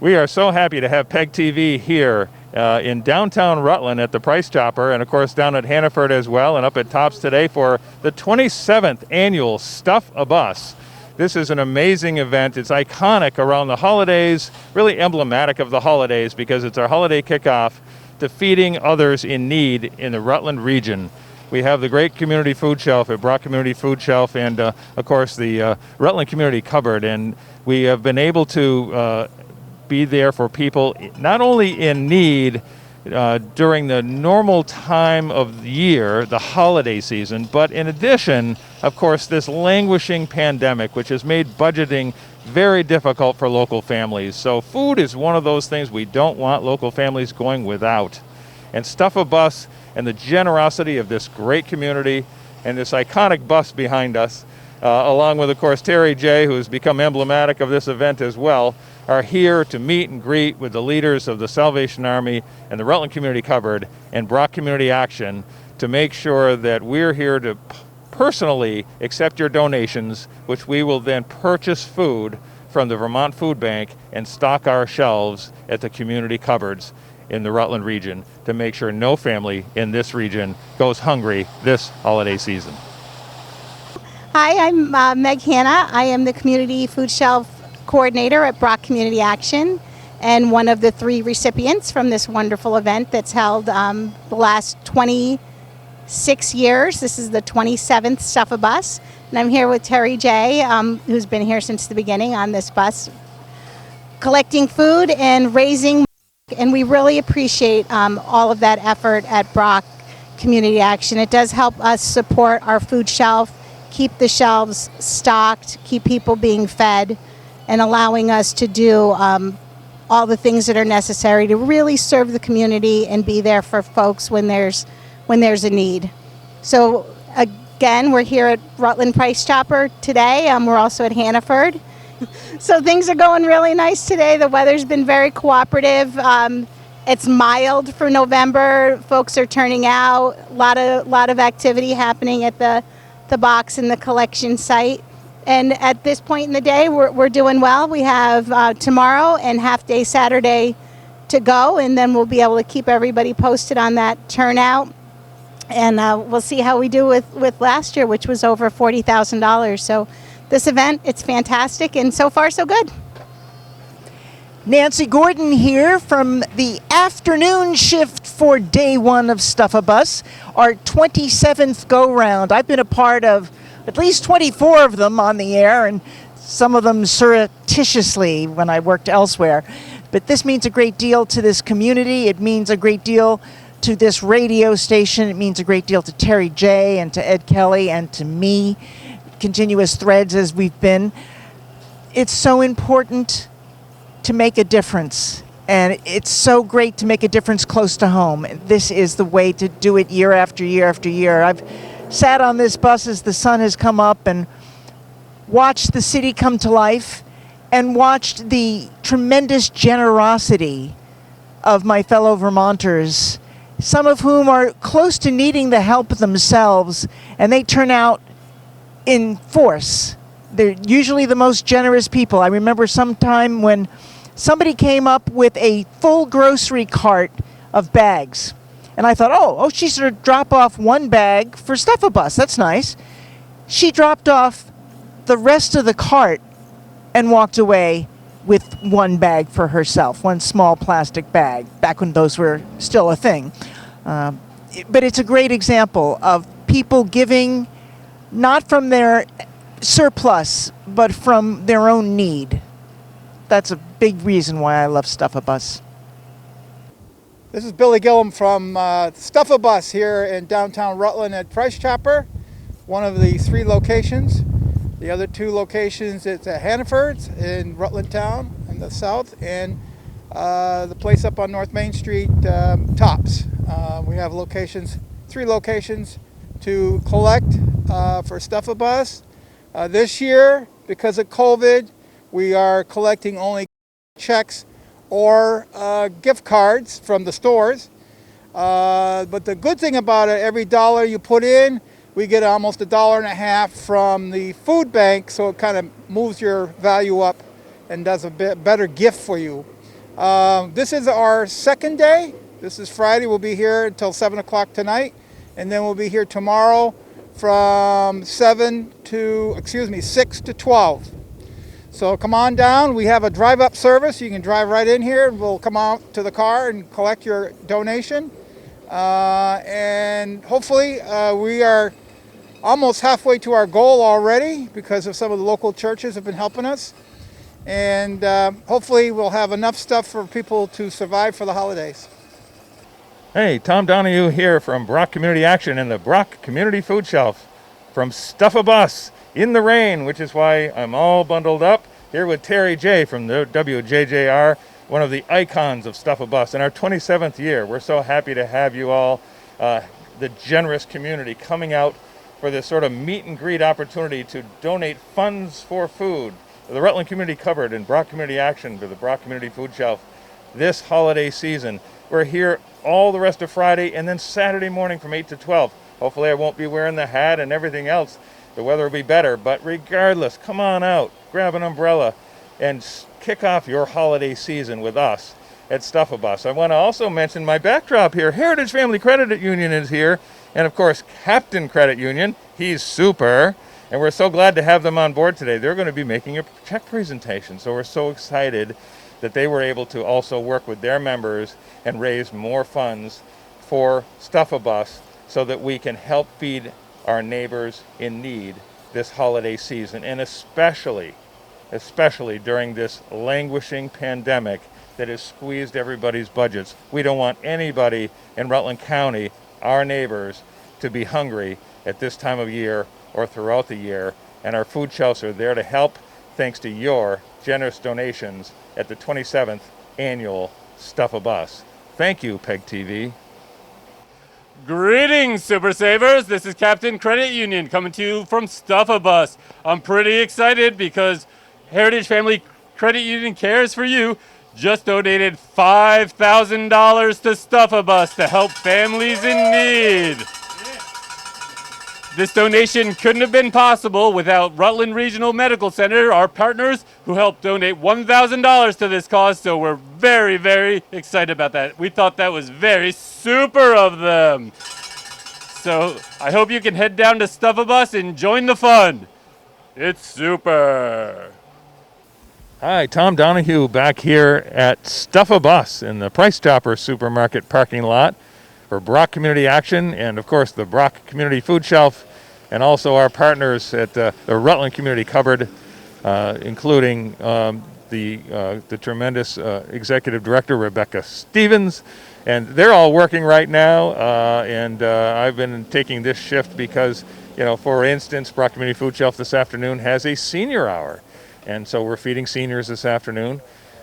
We are so happy to have PEG TV here in downtown Rutland at the Price Chopper, and of course down at Hannaford as well, and up at Tops today for the 27th annual Stuff a Bus. This is an amazing event. It's iconic around the holidays, really emblematic of the holidays because it's our holiday kickoff to feeding others in need in the Rutland region. We have the great community food shelf at Brock Community Food Shelf and of course the Rutland Community Cupboard, and we have been able to be there for people not only in need during the normal time of the year, the holiday season, but in addition, of course, this languishing pandemic, which has made budgeting very difficult for local families. So food is one of those things we don't want local families going without. And Stuff a Bus and the generosity of this great community and this iconic bus behind us, along with, of course, Terry J., who has become emblematic of this event as well, are here to meet and greet with the leaders of the Salvation Army and the Rutland Community Cupboard and Brock Community Action to make sure that we're here to personally accept your donations, which we will then purchase food from the Vermont Food Bank and stock our shelves at the community cupboards in the Rutland region to make sure no family in this region goes hungry this holiday season. Hi, I'm Meg Hanna. I am the Community Food Shelf Coordinator at Brock Community Action and one of the 3 recipients from this wonderful event that's held the last 26 years. This is the 27th Stuff a Bus, and I'm here with Terry J., who's been here since the beginning on this bus, collecting food and raising, and we really appreciate all of that effort at Brock Community Action. It does help us support our food shelf, keep the shelves stocked, keep people being fed, and allowing us to do all the things that are necessary to really serve the community and be there for folks when there's a need. So again, we're here at Rutland Price Chopper today. We're also at Hannaford. So things are going really nice today. The weather's been very cooperative. It's mild for November. Folks are turning out. A lot of activity happening at the box and the collection site. And at this point in the day, we're doing well. We have tomorrow and half day Saturday to go, and then we'll be able to keep everybody posted on that turnout. And we'll see how we do with last year, which was over $40,000. So this event, it's fantastic, and so far so good. Nancy Gordon here from the afternoon shift for day 1 of Stuff a Bus, our 27th go-round. I've been a part of at least 24 of them on the air, and some of them surreptitiously when I worked elsewhere. But this means a great deal to this community. It means a great deal to this radio station. It means a great deal to Terry J. and to Ed Kelly and to me, continuous threads as we've been. It's so important to make a difference, and it's so great to make a difference close to home. This is the way to do it year after year after year. I've sat on this bus as the sun has come up and watched the city come to life and watched the tremendous generosity of my fellow Vermonters, some of whom are close to needing the help themselves, and they turn out in force. They're usually the most generous people. I remember some time when somebody came up with a full grocery cart of bags. And I thought, oh, she's going to drop off 1 bag for Stuff a Bus. That's nice. She dropped off the rest of the cart and walked away with 1 bag for herself, 1 small plastic bag, back when those were still a thing. But it's a great example of people giving not from their surplus, but from their own need. That's a big reason why I love Stuff a Bus. This is Billy Gillum from Stuff a Bus here in downtown Rutland at Price Chopper, one of the 3 locations. The other 2 locations, it's at Hannaford's in Rutland Town in the south, and the place up on North Main Street, Tops. We have 3 locations to collect for Stuff a Bus. This year, because of COVID, we are collecting only checks or gift cards from the stores. But the good thing about it, every dollar you put in, we get almost $1.50 from the food bank, so it kind of moves your value up and does a bit better gift for you. This is our second day. This is Friday. We'll be here until 7 o'clock tonight. And then we'll be here tomorrow from 6 to 12. So come on down. We have a drive-up service. You can drive right in here, and we'll come out to the car and collect your donation. And hopefully we are almost halfway to our goal already because of some of the local churches have been helping us. And hopefully we'll have enough stuff for people to survive for the holidays. Hey, Tom Donahue here from Brock Community Action and the Brock Community Food Shelf from Stuff a Bus in the rain, which is why I'm all bundled up here with Terry J from the WJJR, one of the icons of Stuff a Bus. In our 27th year, we're so happy to have you all, the generous community, coming out for this sort of meet and greet opportunity to donate funds for food. The Rutland Community Cupboard and Brock Community Action to the Brock Community Food Shelf this holiday season. We're here all the rest of Friday and then Saturday morning from 8 to 12. Hopefully I won't be wearing the hat and everything else. The weather will be better, but regardless, come on out, grab an umbrella, and kick off your holiday season with us at Stuff a Bus. I want to also mention my backdrop here. Heritage Family Credit Union is here, and of course, Captain Credit Union. He's super, and we're so glad to have them on board today. They're going to be making a check presentation, so we're so excited that they were able to also work with their members and raise more funds for Stuff a Bus so that we can help feed our neighbors in need this holiday season, and especially during this languishing pandemic that has squeezed everybody's budgets. We don't want anybody in Rutland County, our neighbors, to be hungry at this time of year or throughout the year, and our food shelves are there to help thanks to your generous donations at the 27th annual Stuff a Bus. Thank you, PEG TV. Greetings, Super Savers. This is Captain Credit Union coming to you from Stuff a Bus. I'm pretty excited because Heritage Family Credit Union cares for you. Just donated $5,000 to Stuff a Bus to help families in need. This donation couldn't have been possible without Rutland Regional Medical Center, our partners, who helped donate $1,000 to this cause, so we're very, very excited about that. We thought that was very super of them. So I hope you can head down to Stuff a Bus and join the fun. It's super. Hi, Tom Donahue back here at Stuff a Bus in the Price Chopper supermarket parking lot for Brock Community Action and, of course, the Brock Community Food Shelf, and also our partners at the Rutland Community Cupboard, including the tremendous Executive Director, Rebecca Stevens. And they're all working right now, and I've been taking this shift because, for instance, Brock Community Food Shelf this afternoon has a senior hour. And so we're feeding seniors this afternoon.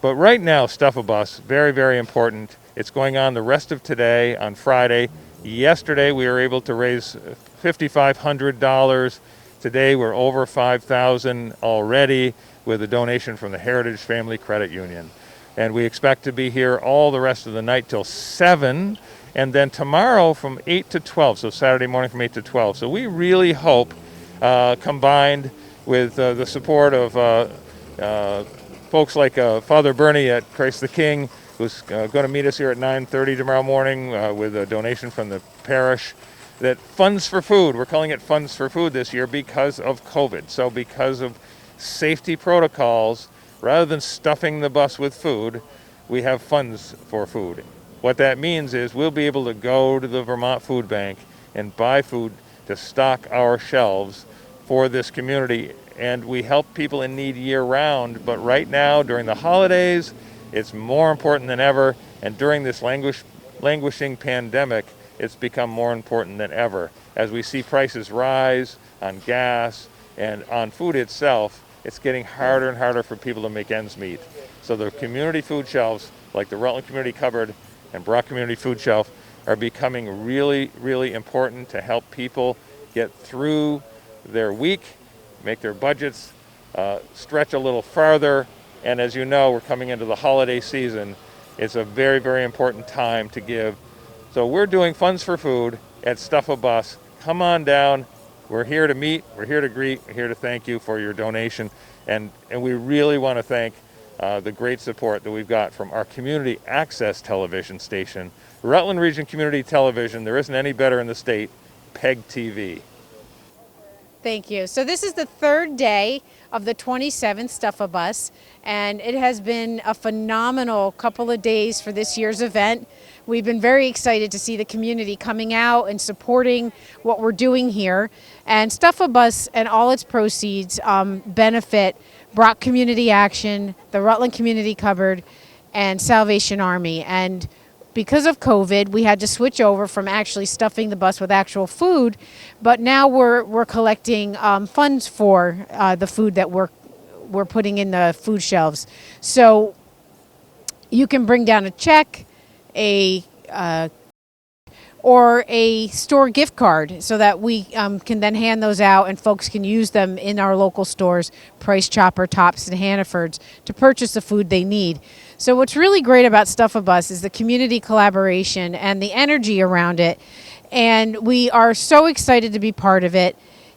But right now, Stuff a Bus, very, very important. It's going on the rest of today on Friday. Yesterday, we were able to raise $5,500. Today, we're over $5,000 already with a donation from the Heritage Family Credit Union. And we expect to be here all the rest of the night till 7, and then tomorrow from 8 to 12, so Saturday morning from 8 to 12. So we really hope, combined with the support of folks like Father Bernie at Christ the King, who's going to meet us here at 9:30 tomorrow morning with a donation from the parish, that Funds for Food, we're calling it Funds for Food this year because of COVID. So because of safety protocols, rather than stuffing the bus with food, we have funds for food. What that means is we'll be able to go to the Vermont Food Bank and buy food to stock our shelves for this community. And we help people in need year-round, but right now, during the holidays, it's more important than ever. And during this languishing pandemic, it's become more important than ever. As we see prices rise on gas and on food itself, it's getting harder and harder for people to make ends meet. So the community food shelves, like the Rutland Community Cupboard and Brock Community Food Shelf, are becoming really, really important to help people get through their week, make their budgets stretch a little farther. And as you know, we're coming into the holiday season. It's a very, very important time to give. So we're doing Funds for Food at Stuff a Bus. Come on down. We're here to meet, we're here to greet, we're here to thank you for your donation. And we really want to thank the great support that we've got from our community access television station, Rutland Region Community Television. There isn't any better in the state, PEG TV. Thank you. So this is the third day of the 27th Stuff-A-Bus, and it has been a phenomenal couple of days for this year's event. We've been very excited to see the community coming out and supporting what we're doing here. And Stuff-A-Bus and all its proceeds benefit Brock Community Action, the Rutland Community Cupboard, and Salvation Army. And because of COVID, we had to switch over from actually stuffing the bus with actual food, but now we're collecting funds for the food that we're putting in the food shelves. So you can bring down a check, or a store gift card, so that we can then hand those out and folks can use them in our local stores, Price Chopper, Tops, and Hannaford's, to purchase the food they need. So what's really great about Stuff-A-Bus is the community collaboration and the energy around it. And we are so excited to be part of it.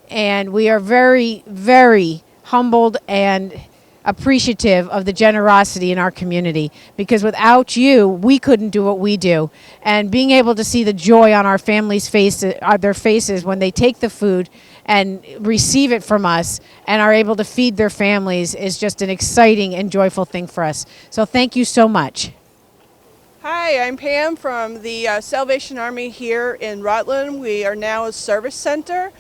And we are very, very humbled and appreciative of the generosity in our community, because without you, we couldn't do what we do. And being able to see the joy on our families' faces, their faces when they take the food and receive it from us and are able to feed their families is just an exciting and joyful thing for us. So thank you so much. Hi, I'm Pam from the Salvation Army here in Rutland. We are now a service center.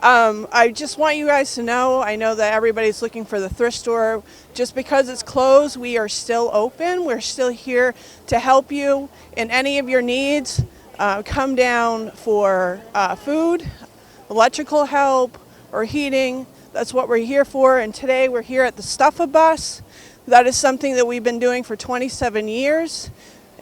I just want you guys to know, I know that everybody's looking for the thrift store. Just because it's closed, we are still open. We're still here to help you in any of your needs. Come down for food, electrical help, or heating. That's what we're here for. And today we're here at the Stuff-A-Bus. That is something that we've been doing for 27 years.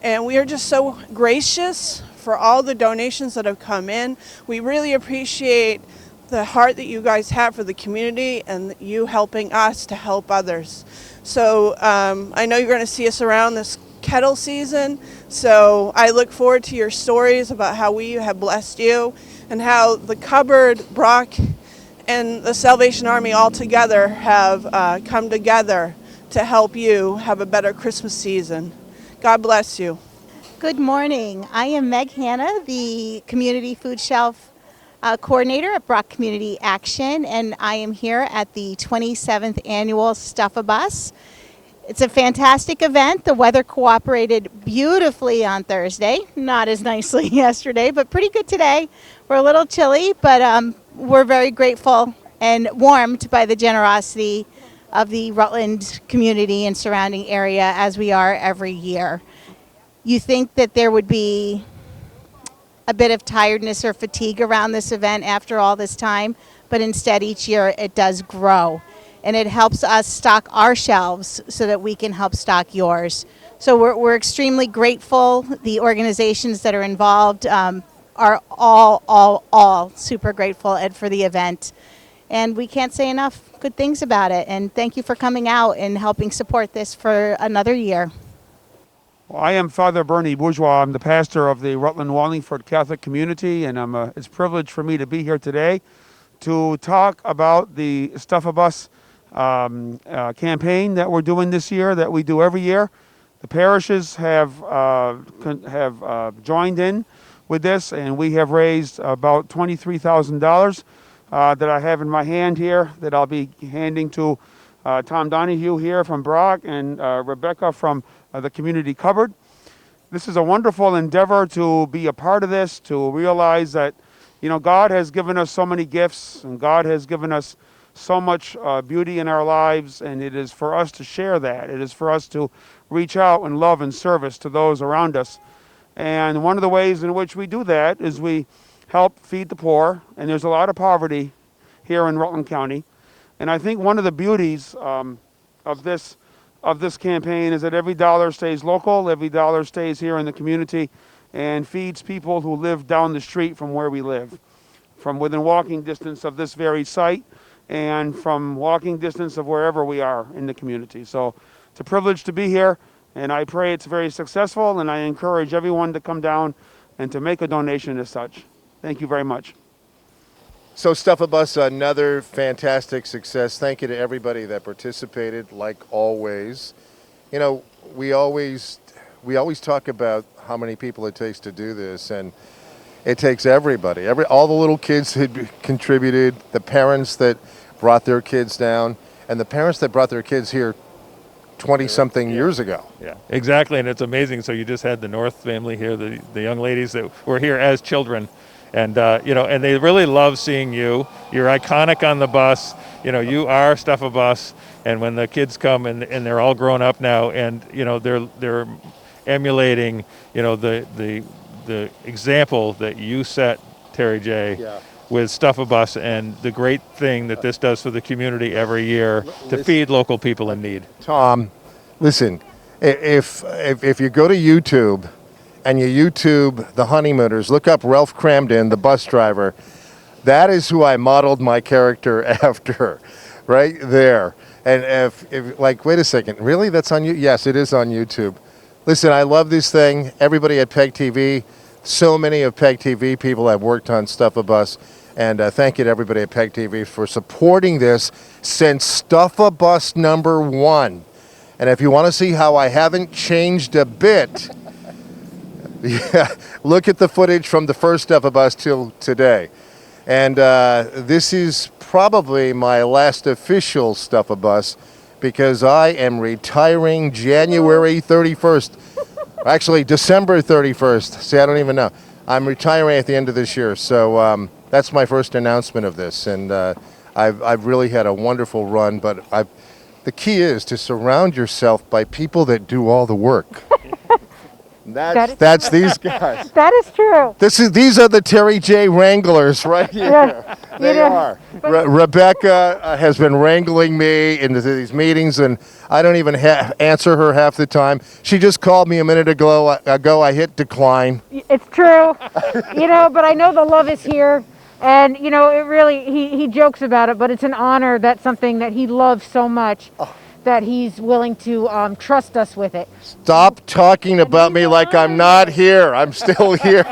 And we are just so gracious for all the donations that have come in. We really appreciate the heart that you guys have for the community and you helping us to help others. So I know you're going to see us around this kettle season, so I look forward to your stories about how we have blessed you and how the cupboard, Brock, and the Salvation Army all together have come together to help you have a better Christmas season. God bless you. Good morning. I am Meg Hanna, the Community Food Shelf coordinator at Brock Community Action, and I am here at the 27th annual Stuff-A-Bus. It's a fantastic event. The weather cooperated beautifully on Thursday. Not as nicely yesterday, but pretty good today. We're a little chilly, but we're very grateful and warmed by the generosity of the Rutland community and surrounding area, as we are every year. You think that there would be a bit of tiredness or fatigue around this event after all this time, but instead each year it does grow, and it helps us stock our shelves so that we can help stock yours. So we're extremely grateful. The organizations that are involved are all super grateful for the event, and we can't say enough good things about it. And thank you for coming out and helping support this for another year. Well, I am Father Bernie Bourgeois. I'm the pastor of the Rutland-Wallingford Catholic community, and it's a privilege for me to be here today to talk about the Stuff-A-Bus campaign that we're doing this year, that we do every year. The parishes have joined in with this, and we have raised about $23,000 that I have in my hand here that I'll be handing to Tom Donahue here from Brock and Rebecca from the community cupboard. This is a wonderful endeavor to be a part of this, to realize that, you know, God has given us so many gifts and God has given us so much beauty in our lives, and it is for us to share that. It is for us to reach out in love and service to those around us. And one of the ways in which we do that is we help feed the poor, and there's a lot of poverty here in Rutland County. And I think one of the beauties of this campaign is that every dollar stays local, every dollar stays here in the community and feeds people who live down the street from where we live, from within walking distance of this very site and from walking distance of wherever we are in the community. So it's a privilege to be here, and I pray it's very successful, and I encourage everyone to come down and to make a donation as such. Thank you very much. So Stuff-A-Bus, another fantastic success. Thank you to everybody that participated, like always. you know, we always talk about how many people it takes to do this, and it takes everybody. All the little kids had contributed, the parents that brought their kids down, and the parents that brought their kids here 20-something years ago. Yeah, exactly, and it's amazing. So you just had the North family here, the young ladies that were here as children, and you know, and they really love seeing you. You're iconic on the bus. You know, you are Stuff a Bus, and when the kids come and they're all grown up now, and you know, they're emulating, you know, the example that you set, Terry J. Yeah. With Stuff a Bus and the great thing that this does for the community every year to feed local people in need. Tom, listen, if you go to YouTube and you YouTube the Honeymooners, look up Ralph Cramden, the bus driver. That is who I modeled my character after, right there. And if like, wait a second, really? That's on you? Yes, it is on YouTube. Listen, I love this thing. Everybody at PEG TV, so many of PEG TV people have worked on Stuff a Bus. And thank you to everybody at PEG TV for supporting this since Stuff a Bus #1. And if you want to see how I haven't changed a bit, look at the footage from the first Stuff a Bus till today. And this is probably my last official Stuff a Bus because I am retiring January 31st. Actually, December 31st. See, I don't even know. I'm retiring at the end of this year. So that's my first announcement of this. And I've really had a wonderful run. But the key is to surround yourself by people that do all the work. That's these guys. That is true. These are the Terry J. Wranglers right here. Yeah, They are. Rebecca has been wrangling me into these meetings, and I don't even answer her half the time. She just called me a minute ago. I hit decline. It's true. But I know the love is here. And, it really, he jokes about it, but it's an honor. That's something that he loves so much. That he's willing to trust us with it. Stop talking about me like I'm not here. I'm still here.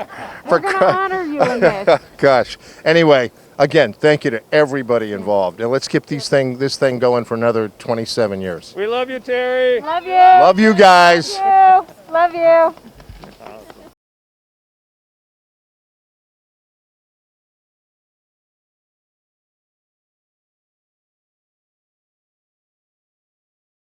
We're going to honor you in this. Gosh. Anyway, again, thank you to everybody involved. And let's keep this thing going for another 27 years. We love you, Terry. Love you. Love you guys. Love you. Love you.